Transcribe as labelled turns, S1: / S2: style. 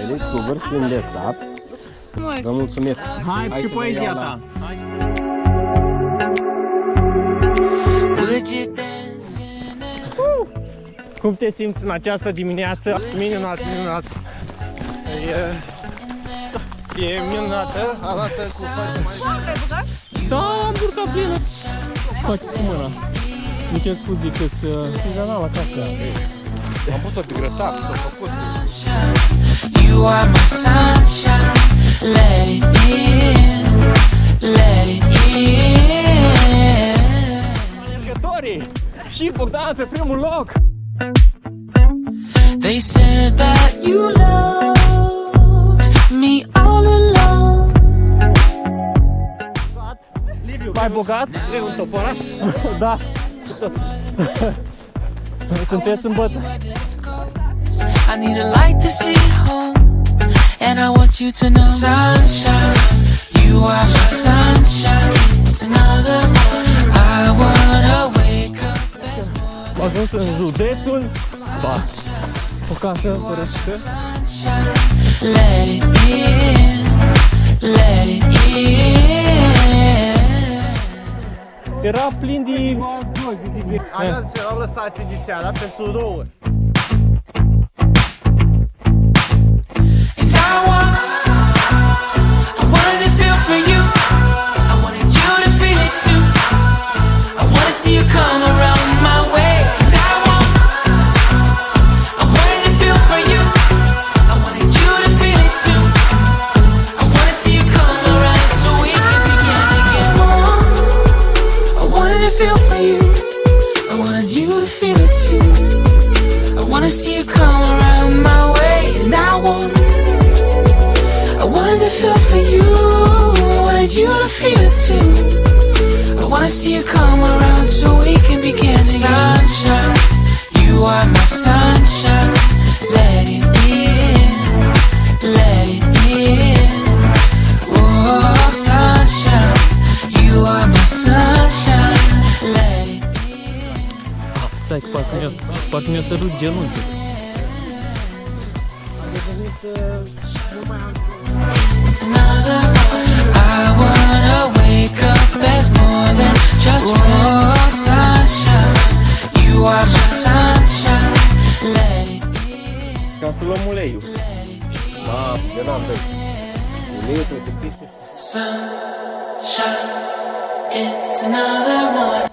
S1: Deci cu vârf îndesat. Vă mulțumesc.
S2: Hai și poezia ta. Cum te simți în această dimineață?
S3: Minunat, minunat. E minunată, arată cu foarte.
S2: Da, am burta plină. Faceți cu mâna. Îmi cer scuze că să artizanal acasă.
S3: Am pus-o pe grătar, s-a făcut.
S4: You are my sunshine, let it in, let it in.
S2: Alergătorii și Bogdan pe primul loc.
S4: They said that you loved me all along.
S2: Mai bogați? E un toporaș? Da. Sunteți în bătă.
S4: I need a light to see home, and I want you to know, sunshine, you are my sunshine. It's another morning. I wanna wake up.
S2: Am ajuns în județul Ba. O casă fărășită.
S4: Let it in, let it in.
S2: Era plin de...
S3: Alea se au lăsat de seara pentru rouă.
S4: And I wanted to feel for you. I wanted you to feel it too. I wanna see you come around my way. And I wanted to feel for you. I wanted you to feel it too. I wanna see you come around so we can begin again. I wanted to feel for you. I wanted you to feel it too. I wanna see you come around my way. And I wanted to feel for you. I wanted you to feel it too. I wanna see you come around so we can begin again. Sunshine, you are my sunshine. Let it in, let it in. Oh, sunshine, you are my sunshine. Let it in.
S2: Stai, că parcă mi-a sărut genunchiul.
S4: It's another morning. I wanna wake up. There's more than just friends. Sunshine, you are my sunshine. Let it in.
S1: Ca să luăm uleiul. Da, de n-am băi. Uleiul trebuie să piște.
S4: Sunshine, it's another morning.